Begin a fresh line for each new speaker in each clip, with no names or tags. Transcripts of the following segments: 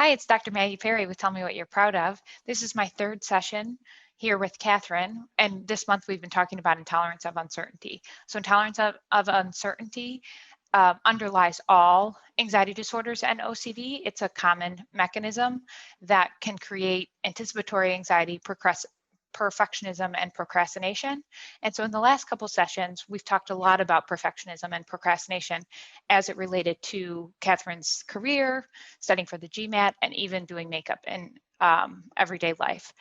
Hi, it's Dr. Maggie Perry with Tell Me What You're Proud Of. This is my third session here with Catherine, and this month we've been talking about intolerance of uncertainty. So intolerance of uncertainty underlies all anxiety disorders and OCD. It's a common mechanism that can create anticipatory anxiety, perfectionism, and procrastination. And so in the last couple sessions, we've talked a lot about perfectionism and procrastination as it related to Catherine's career, studying for the GMAT, and even doing makeup in everyday life.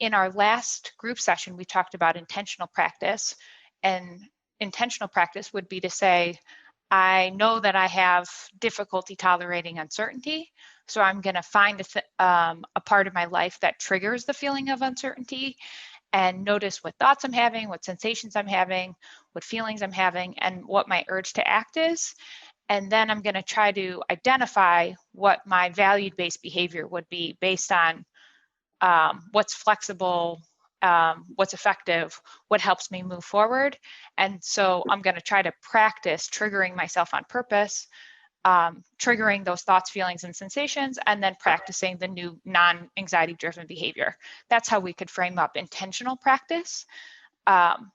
In our last group session, we talked about intentional practice, and intentional practice would be to say, I know that I have difficulty tolerating uncertainty, so I'm going to find a part of my life that triggers the feeling of uncertainty and notice what thoughts I'm having, what sensations I'm having, what feelings I'm having, and what my urge to act is. And then I'm going to try to identify what my value-based behavior would be based on what's flexible, what's effective, what helps me move forward. And so I'm going to try to practice triggering myself on purpose, triggering those thoughts, feelings, and sensations, and then practicing the new non-anxiety driven behavior. That's how we could frame up intentional practice.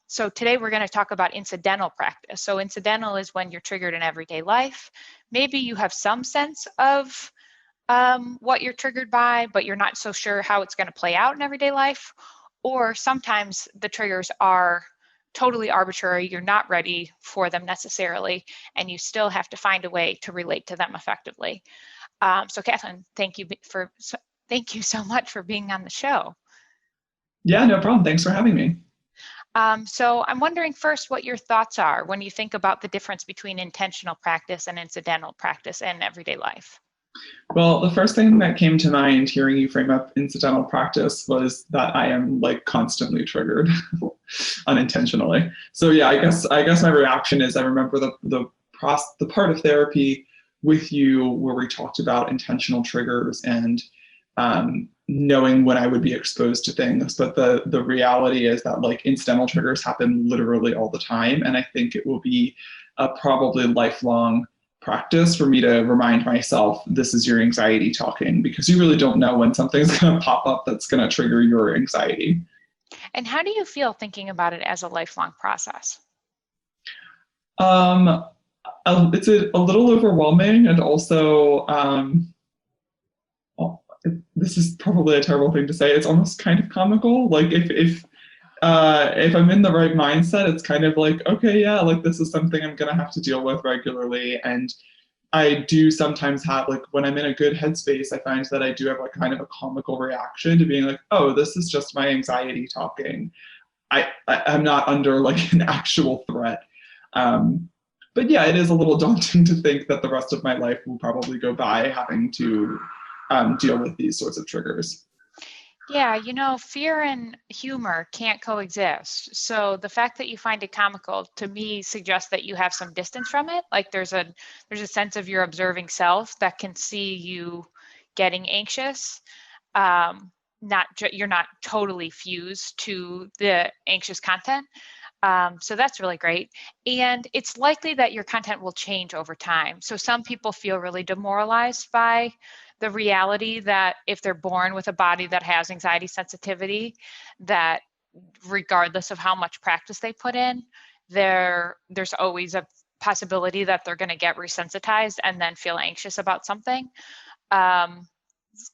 So today we're going to talk about incidental practice. So incidental is when you're triggered in everyday life. Maybe you have some sense of what you're triggered by, but you're not so sure how it's going to play out in everyday life. Or sometimes the triggers are totally arbitrary, you're not ready for them necessarily, and you still have to find a way to relate to them effectively. So Catherine, thank you so much for being on the show.
Yeah, no problem. Thanks for having me.
So I'm wondering first what your thoughts are when you think about the difference between intentional practice and incidental practice in everyday life.
Well, the first thing that came to mind hearing you frame up incidental practice was that I am like constantly triggered unintentionally. So yeah, I guess my reaction is I remember the part of therapy with you where we talked about intentional triggers and knowing when I would be exposed to things. But the reality is that like incidental triggers happen literally all the time, and I think it will be a probably lifelong practice for me to remind myself this is your anxiety talking, because you really don't know when something's going to pop up that's going to trigger your anxiety.
And how do you feel thinking about it as a lifelong process?
It's a little overwhelming, and also this is probably a terrible thing to say. It's almost kind of comical. Like if I'm in the right mindset, it's kind of like, okay, yeah, like this is something I'm gonna have to deal with regularly. And I do sometimes have, like, when I'm in a good headspace, I find that I do have like kind of a comical reaction to being like, oh, this is just my anxiety talking. I'm not under like an actual threat. But yeah, it is a little daunting to think that the rest of my life will probably go by having to deal with these sorts of triggers.
Yeah, fear and humor can't coexist. So the fact that you find it comical to me suggests that you have some distance from it. Like there's a sense of your observing self that can see you getting anxious. You're not totally fused to the anxious content. So that's really great. And it's likely that your content will change over time. So some people feel really demoralized by the reality that if they're born with a body that has anxiety sensitivity, that regardless of how much practice they put in, there's always a possibility that they're going to get resensitized and then feel anxious about something.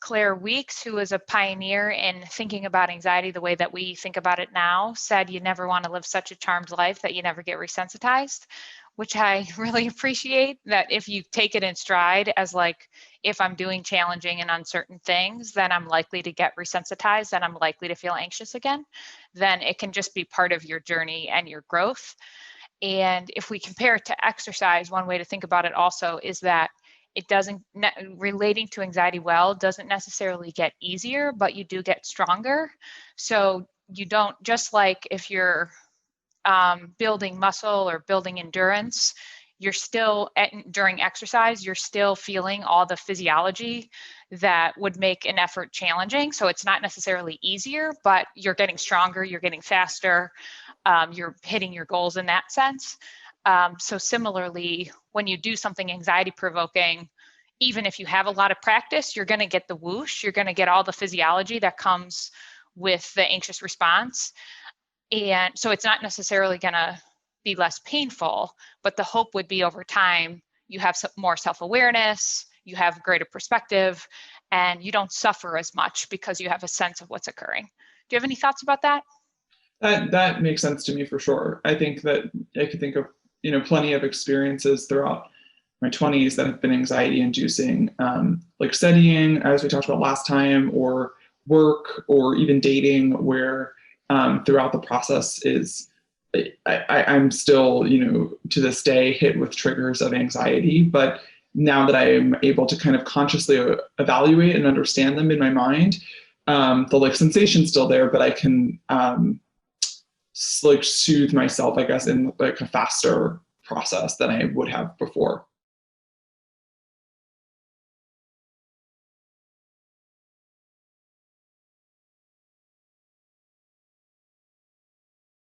Claire Weeks, who was a pioneer in thinking about anxiety the way that we think about it now, said you never want to live such a charmed life that you never get resensitized, which I really appreciate. That if you take it in stride as like, if I'm doing challenging and uncertain things, then I'm likely to get resensitized and I'm likely to feel anxious again, then it can just be part of your journey and your growth. And if we compare it to exercise, one way to think about it also is that it doesn't, relating to anxiety well doesn't necessarily get easier, but you do get stronger. So you don't, just like if you're building muscle or building endurance, you're still, during exercise, you're still feeling all the physiology that would make an effort challenging. So it's not necessarily easier, but you're getting stronger, you're getting faster, you're hitting your goals in that sense. So similarly, when you do something anxiety provoking, even if you have a lot of practice, you're going to get the whoosh, you're going to get all the physiology that comes with the anxious response. And so it's not necessarily going to be less painful, but the hope would be over time, you have more self-awareness, you have greater perspective, and you don't suffer as much because you have a sense of what's occurring. Do you have any thoughts about that?
That makes sense to me for sure. I think that I could think of, plenty of experiences throughout my 20s that have been anxiety inducing, like studying, as we talked about last time, or work, or even dating, where throughout the process I'm still, to this day hit with triggers of anxiety. But now that I am able to kind of consciously evaluate and understand them in my mind, the sensation's still there, but I can soothe myself, I guess, in a faster process than I would have before.